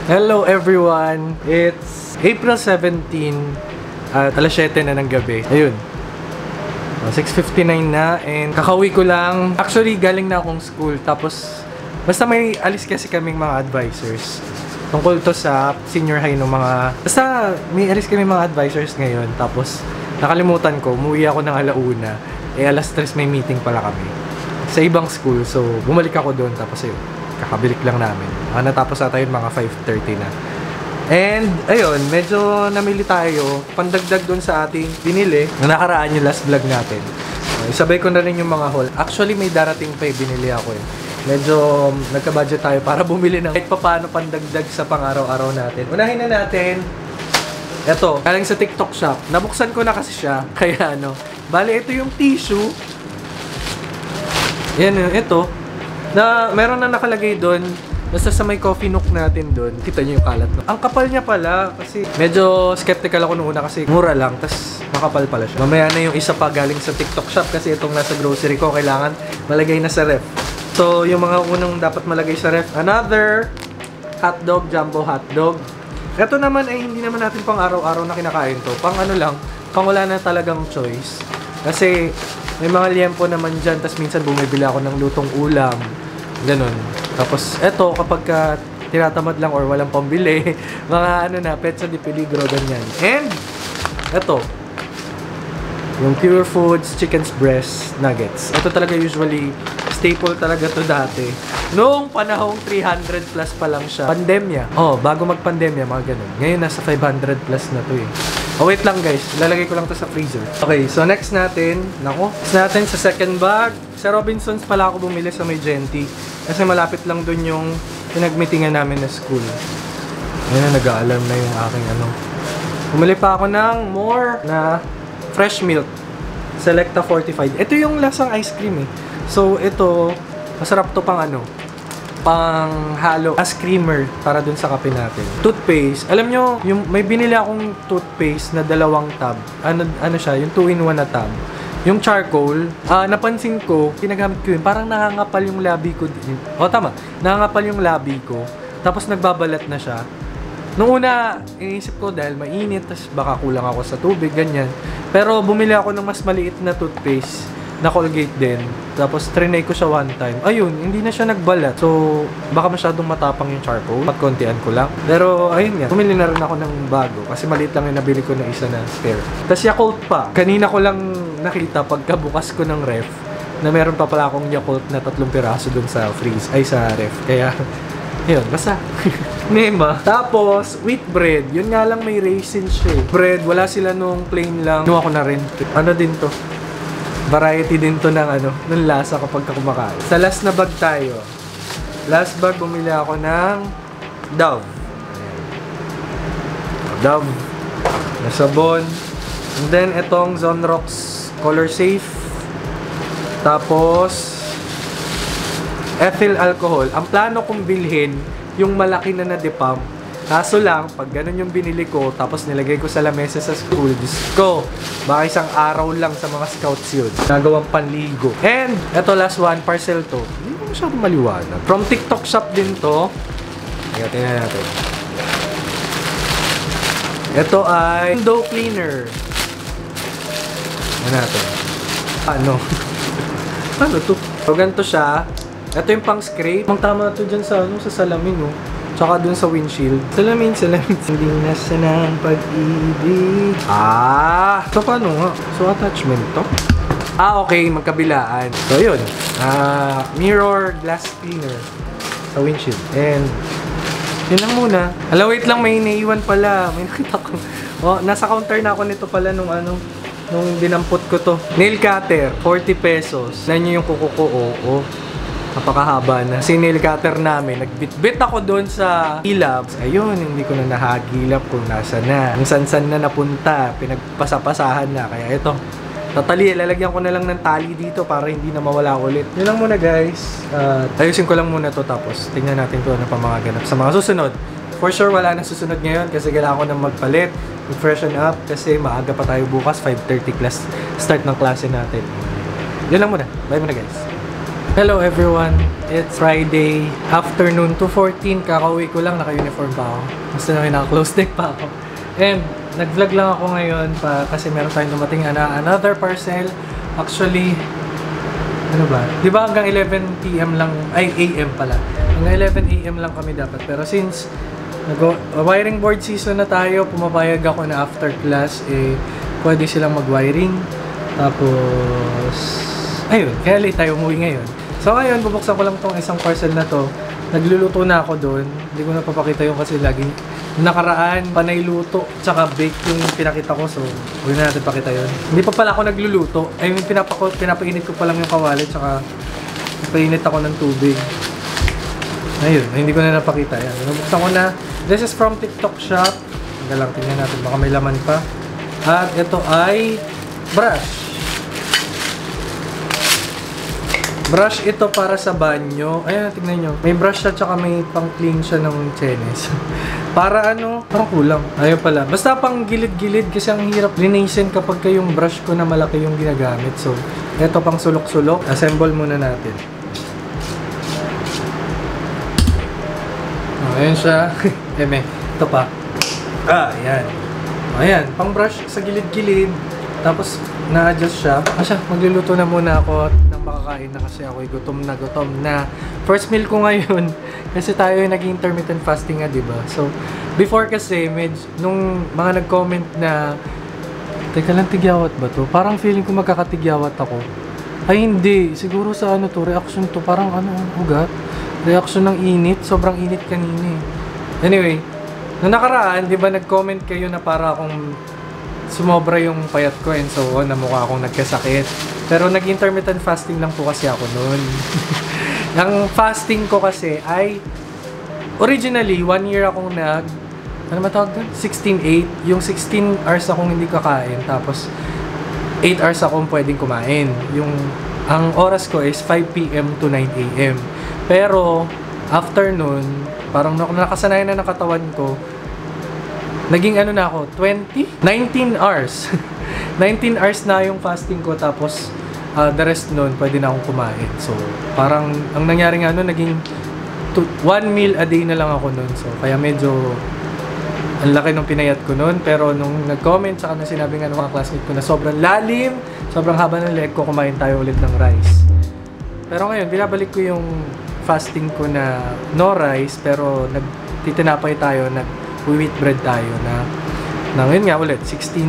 Hello everyone! It's April 17 at alas 7 na ng gabi. Ayun. 6:59 na and kakauwi ko lang. Actually, galing na akong school. Tapos, basta may alis kasi kaming mga advisors. Tungkol to sa senior high ng mga... Basta may alis kami mga advisors ngayon. Tapos, nakalimutan ko, umuwi ako ng alauna. Alas 3 may meeting pala kami. Sa ibang school. So, bumalik ako doon. Tapos ayun, kakabilik lang namin. Natapos na tayo mga 5:30 na. And, ayun, medyo namili tayo. Pandagdag doon sa ating binili. Nakaraan yung last vlog natin. Isabay ko na rin yung mga haul. Actually, may darating pa binili ako eh. Medyo nagka-budget tayo para bumili ng kahit paano pandagdag sa pang-araw-araw natin. Unahin na natin. Ito, galing sa TikTok shop. Nabuksan ko na kasi siya. Kaya ano, bali ito yung tissue. Yan, ito. Na meron na nakalagay doon. Basta sa may coffee nook natin doon. Kita niyo yung kalat. No? Ang kapal niya pala. Kasi medyo skeptical ako nung una kasi mura lang. Tapos makapal pala siya. Mamaya na yung isa pa galing sa TikTok shop. Kasi itong nasa grocery ko, kailangan malagay na sa ref. So, yung mga unang dapat malagay sa ref. Another hotdog, jumbo hotdog. Ito naman ay hindi naman natin pang araw-araw na kinakain to. Pang ano lang, pang wala na talagang choice. Kasi may mga liempo naman dyan. Tapos minsan bumibili ako ng lutong ulam. Ganon. Tapos eto kapag tinatamad lang or walang pambili, mga ano na, petsa di peligro, ganyan. And eto, yung Pure Foods Chicken's Breast Nuggets. Ito talaga usually staple talaga to dati. Noong panahong 300 plus pa lang siya. Pandemya. Bago mag-pandemya, mga ganun. Ngayon nasa 500 plus na to eh. Wait lang guys. Lalagay ko lang to sa freezer. Okay, so next natin. Next natin sa second bag. Sa Robinsons pala ako bumili sa may Genti. Kasi malapit lang dun yung pinag-meetingan namin na school. Ngayon na, nag-a-alarm na yung aking ano. Bumili pa ako ng more na fresh milk. Selecta Fortified. Ito yung lasang ice cream eh. So, ito, masarap to pang ano, pang halo as creamer para dun sa kape natin. Toothpaste. Alam nyo, yung may binili akong toothpaste na 2 tab. Ano siya, yung 2-in-1 na tab. Yung charcoal, napansin ko, pinagamit ko yun, parang nangangapal yung labi ko. Tama, nangangapal yung labi ko. Tapos nagbabalat na siya. Nung una, iniisip ko dahil mainit, tapos baka kulang ako sa tubig, ganyan. Pero bumili ako ng mas maliit na toothpaste na Colgate din. Tapos trinay ko siya one time. Ayun, hindi na siya nagbalat. So, baka masyadong matapang yung charcoal. Pagkontian ko lang. Pero, ayun nga. Bumili na rin ako ng bago. Kasi maliit lang yung nabili ko na isa na spare. Tapos Yakult pa. Kanina ko lang nakita pagkabukas ko ng ref na meron pa pala akong Yakult na 3 piraso dun sa freeze. Ay, sa ref. Kaya, yun, basta. Nema. Tapos, wheat bread. Yun nga lang may raisins siya. Bread, wala sila nung plain lang. Nuha ko na rin. Ano din to? Variety din to ng ano, ng lasa kapag kumakain. Sa last na bag tayo. Last bag, bumili ako ng Dove. Dove. Na sabon. And then, itong Zonrox Color Safe. Tapos, ethyl alcohol. Ang plano kong bilhin, yung malaki na na-depump. Kaso lang, pag ganun yung binili ko, tapos nilagay ko sa lamesa sa school, Diyos ko, baka isang araw lang sa mga scouts yun. Nagawang panligo. And, eto last one, parcel to. Hindi ko masyadong maliwanag. From TikTok shop din to. Tingnan natin. Ito ay window cleaner. Ano natin? Ano? Ano to? So, ganito siya. Ito yung pang scrape. Ang tama na to dyan sa, sa salamin, no? Tsaka dun sa windshield. Salamin. Hindi na sanang pag-ibig. So paano nga? So attachment to? Okay. Magkabilaan. So yun. Mirror glass cleaner sa windshield. And yun lang muna. Wait lang. May naiwan pala. May nakita ko. Nasa counter na ako nito pala nung ano. Nung dinampot ko to. Nail cutter. 40 pesos. Nan nyo yung kuko ko. Napakahaba na. Nail cutter namin. Nagbit-bit ako doon sa Hilabs. Ayun, hindi ko na nahagilap kung nasa na. Kung san-san na napunta. Pinagpasapasahan na. Kaya ito. Lalagyan ko na lang ng tali dito para hindi na mawala ulit. Yun lang muna guys. Ayusin ko lang muna to tapos tingnan natin kung ano pa mga ganap sa mga susunod. For sure, wala na susunod ngayon kasi kailangan ko nang magpalit. Mag-freshen up kasi maaga pa tayo bukas. 5:30 class start ng klase natin. Yun lang muna. Bye muna guys. Hello everyone! It's Friday afternoon, 2:14. Kakauwi ko lang, naka-uniform pa ako. Gusto namin naka-close deck pa ako. And nag-vlog lang ako ngayon kasi meron tayong dumating another parcel. Actually, ano ba? Di ba hanggang 11 PM lang, ay AM pala. Hanggang 11 AM lang kami dapat. Pero since wiring board season na tayo, pumapayag ako na after class, pwede silang mag-wiring. Tapos, ayun, kaya late tayo umuwi ngayon. So ngayon, bubuksan ko lang tong isang parcel na to. Nagluluto na ako doon. Hindi ko napapakita yung kasi laging nakaraan, panay luto, tsaka bake yung pinakita ko. So, huwag na natin pakita yun. Hindi pa pala ako nagluluto. I mean, pinapainit ko pa lang yung kawali, tsaka painit ako ng tubig. Ayun, hindi ko na napakita yan. Nabuksan ko na. This is from TikTok Shop. Hanggang lang, tingnan natin. Baka may laman pa. At ito ay brush. Brush ito para sa banyo. Ayan, tignan nyo. May brush siya, tsaka may pang-clean siya ng chenes. Para ano? Parang kulang. Ayun pala. Basta pang gilid-gilid kasi ang hirap linisin kapag yung brush ko na malaki yung ginagamit. So, ito pang sulok-sulok. Assemble muna natin. Ayan siya. Ito pa. Ayan. Ayan. Pang brush sa gilid-gilid. Tapos, na-adjust siya. Magluluto na muna ako nang makakain na kasi ako gutom na. First meal ko ngayon. Kasi tayo yung naging intermittent fasting nga, diba? So, before kasi, nung mga nag-comment na teka lang, tigyawat ba to? Parang feeling ko magkakatigyawat ako. Ay, hindi. Siguro sa reaction to. Parang ugat. Reaction ng init. Sobrang init kanina eh. Anyway, nung nakaraan, diba nag-comment kayo na para akong sumobra yung payat ko and so on, na mukha akong nagkasakit. Pero nag-intermittent fasting lang po kasi ako noon. Ang fasting ko kasi ay originally 1 year akong ano matawag doon? 16-8. Yung 16 hours akong hindi kakain, tapos 8 hours akong pwedeng kumain. Ang oras ko is 5 PM to 9 AM. Pero after nun, parang nakasanayan na ng katawan ko, naging na ako, 19 hours. 19 hours na yung fasting ko, tapos the rest nun, pwede na akong kumain. So, parang, ang nangyari nga nun, naging 1 meal a day na lang ako nun. So, kaya medyo, ang laki nung pinayat ko nun. Pero nung nag-comment, saka na sinabi nga ng mga classmate ko na sobrang lalim, sobrang haba ng leg ko, kumain tayo ulit ng rice. Pero ngayon, binabalik ko yung fasting ko na no rice, pero nagtitinapay tayo, wheat bread tayo na ngayon nga ulit 16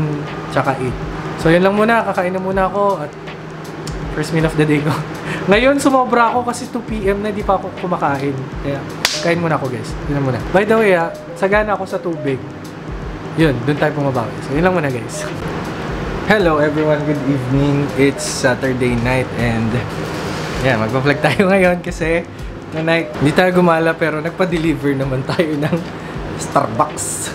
tsaka 8. So yun lang muna, kakain na muna ako at first meal of the day ko. Ngayon sumobra ako kasi 2 PM na di pa ako kumakain. Kaya kain muna ako, guys. Yun lang muna. By the way, sagana ako sa tubig. Yun, dun tayo pumabawi. So yun lang muna, guys. Hello everyone, good evening. It's Saturday night and magpa-vlog tayo ngayon kasi tonight hindi tayo gumala pero nagpa-deliver naman tayo ng Starbucks.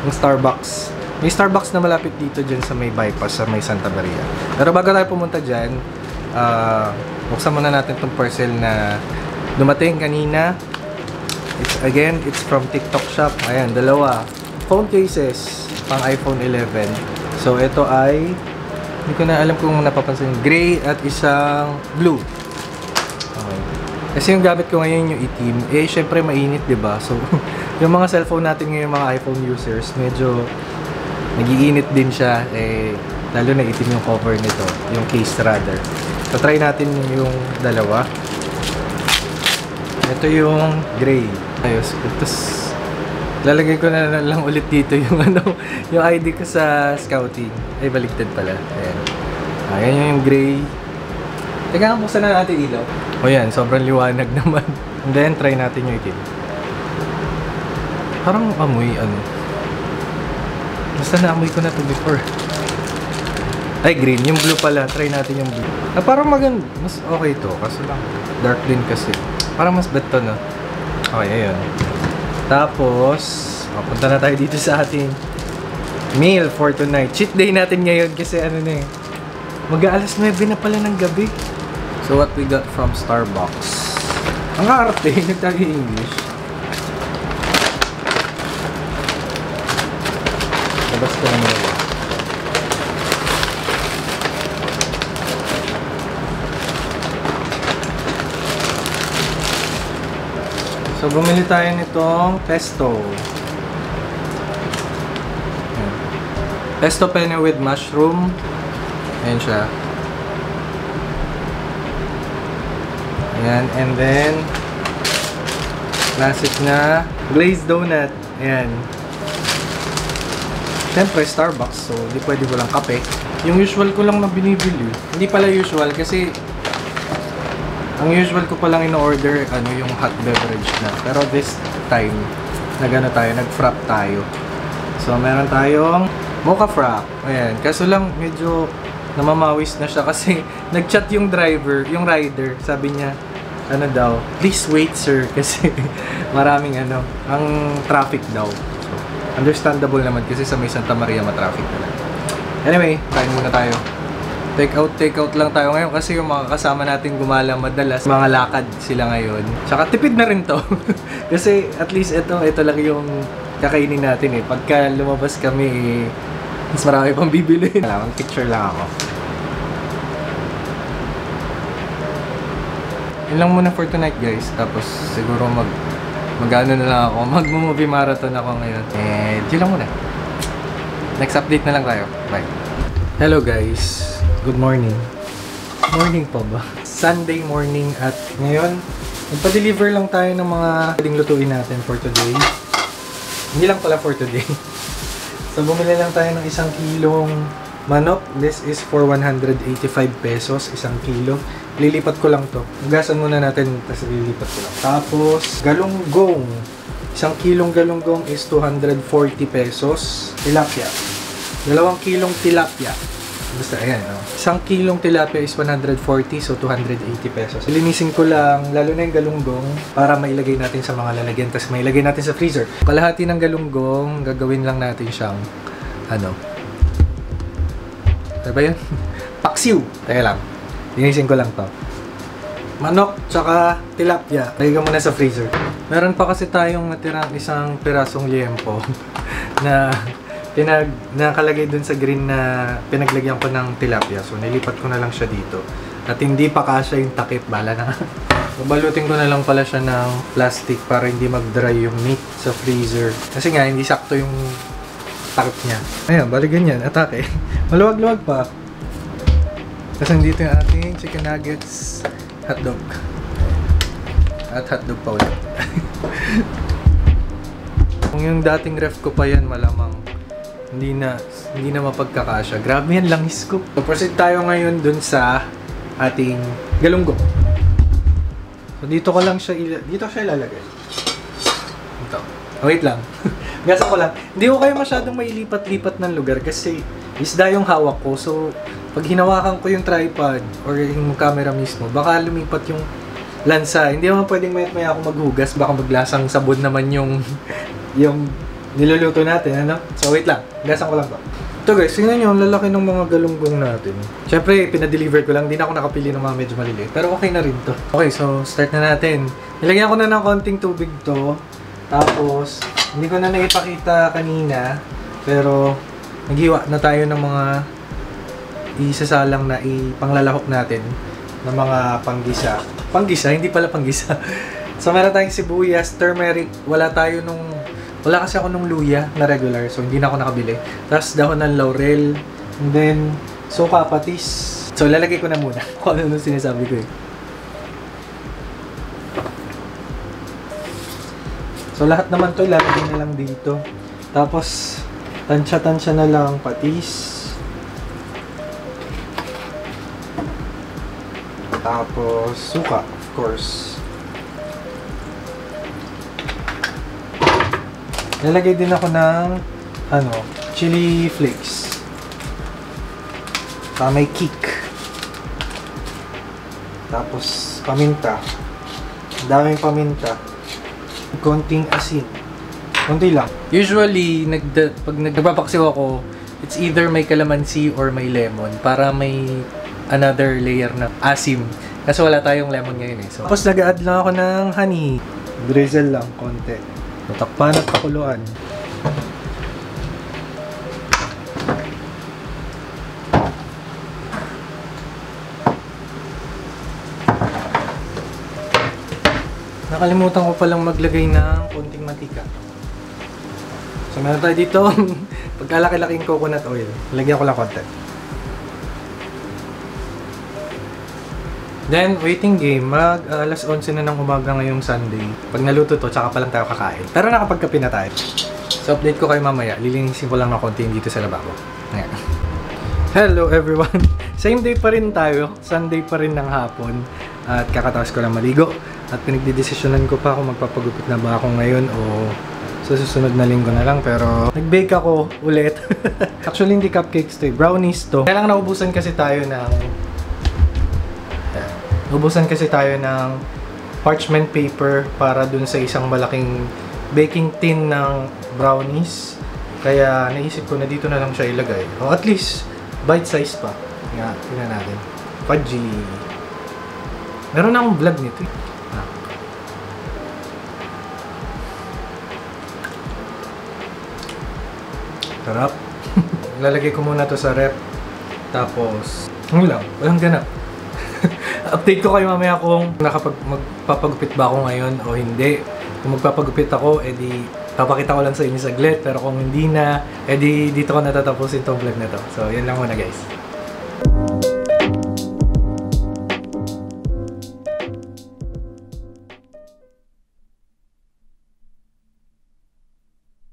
Yung Starbucks. May Starbucks na malapit dito dyan sa may bypass, sa may Santa Maria. Pero bago tayo pumunta dyan, buksan muna natin itong parcel na dumating kanina. It's from TikTok Shop. Ayan, dalawa. Phone cases, pang iPhone 11. So, ito ay, hindi ko na alam kung napapansin, gray at isang blue. Okay. Kasi yung gamit ko ngayon yung itim, syempre mainit, diba? So, yung mga cellphone natin ngayon, mga iPhone users, medyo nag-iinit din siya, lalo na itim yung cover nito, yung case rather. So, try natin yung dalawa. Ito yung gray. Ayos. Tapos, lalagay ko na lang ulit dito yung yung ID ko sa scouting. Ay, baliktad pala. Ayan. Ayan yung gray. Teka, buksan na natin ilaw. O yan, sobrang liwanag naman. And then, try natin yung itim. Parang amoy, basta na-amoy ko na to before. Ay, green. Yung blue pala. Try natin yung blue. Parang maganda. Mas okay to. Kasi lang, dark din kasi. Parang mas beto na. Okay, ayun. Tapos, punta na tayo dito sa ating meal for tonight. Cheat day natin ngayon kasi mag-aalas 9 na pala ng gabi. So, what we got from Starbucks. Ang arte, nagtagi-English. Labas ko naman. So, bumili tayo nitong pesto. Ayan. Pesto penne with mushroom. Ayan siya. Ayan. And then, classic na glazed donut. Ayan. Siyempre, Starbucks. So, hindi pwede walang kape. Yung usual ko lang na binibili. Hindi pala usual kasi ang usual ko palang in-order, yung hot beverage na. Pero this time, nag-frap tayo. So, meron tayong mocha frap. Ayan. Kaso lang, medyo namamawis na siya kasi nag-chat yung rider. Sabi niya, please wait sir. Kasi maraming ang traffic daw. So, understandable naman kasi sa may Santa Maria matraffic na. Anyway, kain muna tayo. Take out lang tayo ngayon kasi yung mga kasama natin gumala madalas, mga lakad sila ngayon. Tsaka tipid na rin to. Kasi at least ito lang yung kakainin natin eh. Pagka lumabas kami, mas marami pang bibili. Picture lang ako. Yun lang muna for tonight guys. Tapos siguro mag-ano na lang ako. Mag-movie marathon ako ngayon. Yun lang muna. Next update na lang tayo. Bye. Hello guys. Good morning. Morning pa ba? Sunday morning at ngayon, nagpa-deliver lang tayo ng mga pwedeng lutuin natin for today. Hindi lang pala for today. So, bumili lang tayo ng 1 kilong manok. This is for 185 pesos, 1 kilo. Lilipat ko lang to. Ugasan muna natin, tapos lilipat ko lang. Tapos, galunggong. 1 kilong galunggong is 240 pesos. Tilapia. 2 kilong tilapia. Basta, ayan, 1 kilong tilapia is 140, so 280 pesos. Linisin ko lang, lalo na yung galunggong, para mailagay natin sa mga lalagyan, tapos mailagay natin sa freezer. Kalahati ng galunggong, gagawin lang natin siyang, ano ba yun? Paksiw! Teka lang, linisin ko lang to. Manok, tsaka tilapia, lagay ko muna sa freezer. Meron pa kasi tayong natirang 1 pirasong liempo, na nakalagay dun sa green na pinaglagyan ko ng tilapia. So, nilipat ko na lang siya dito. At hindi pa kasya yung takip. Bala na. Babalutin ko na lang pala siya ng plastic para hindi mag-dry yung meat sa freezer. Kasi nga, hindi sakto yung takip niya. Ayan, bali ganyan. Atake. Maluwag-luwag pa. Kasi dito yung ating chicken nuggets, hotdog. At hotdog pa ulit. Kung yung dating ref ko pa yan, malamang hindi na mapagkakasya. Grabe yan, langis ko. So, proceed tayo ngayon dun sa ating galunggong. So, dito siya ilalagay. Ito. Oh, wait lang. Gasa ko lang. Hindi ko kayo masyadong mailipat-lipat ng lugar kasi isda yung hawak ko. So, pag hinawakan ko yung tripod or yung camera mismo, baka lumipat yung lansa. Hindi naman pwedeng maya ako maghugas. Baka maglasang sabon naman yung niluluto natin, So, wait lang. Gasan ko lang to. Ito guys, tingnan nyo, ang lalaki ng mga galunggong natin. Siyempre, pinadeliver ko lang. Hindi na ako nakapili ng mga medyo maliliit. Pero okay na rin to. Okay, so, start na natin. Nilagyan ko na ng konting tubig to. Tapos, hindi ko na naipakita kanina. Pero, naghiwa na tayo ng mga isasalang na ipanglalahok natin ng mga panggisa. Panggisa? Hindi pala panggisa. So, meron tayong sibuyas, turmeric. Wala kasi ako nung luya na regular, so hindi na ako nakabili. Tapos dahon ng laurel, and then suka, patis. So lalagay ko na muna kung ano sinasabi ko eh. So lahat naman to ilalagay na lang dito. Tapos tansya-tansya na lang patis. Tapos suka, of course. Lalagay din ako ng chili flakes. May kick. Tapos paminta. Daming paminta. Konting asin. Konti lang. Usually, pag nagpapaksiw ako, it's either may calamansi or may lemon para may another layer na asim. Kasi wala tayong lemon ngayon eh. So, tapos nag-add lang ako ng honey. Drizzle lang, konti. Tatakpan at pakuluan. Nakalimutan ko palang maglagay ng konting mantika. So meron tayo dito pagkalaki-laking coconut oil. Lagyan ko lang konti. Then, waiting game. Alas 11 na ng umaga ngayong Sunday. Pag naluto to, tsaka pa lang tayo kakain. Pero nakapagkape na tayo. So, update ko kayo mamaya. Lilinisin ko lang ng konti dito sa lababo. Ayan. Hello everyone! Same day pa rin tayo. Sunday pa rin ng hapon. At kakatawas ko lang maligo. At pinagdidesisyonan ko pa kung magpapagupit na ba ako ngayon o sa susunod na linggo na lang. Pero nag-bake ako ulit. Actually, hindi cupcakes to. Brownies to. Kaya lang naubusan kasi tayo ng parchment paper para dun sa isang malaking baking tin ng brownies. Kaya naisip ko na dito na lang siya ilagay. O at least, bite size pa. Nga, tingnan natin. Fudgy. Meron na akong vlog nito eh. Sarap. Lalagay ko muna to sa rep. Tapos, walang ganap. Update ko kayo mamaya kung magpapagupit ba ako ngayon o hindi. Kung magpapagupit ako, edi papakita ko lang sa inyo saglit. Pero kung hindi na, edi dito ko natatapusin tong vlog na to. So, yan lang muna guys.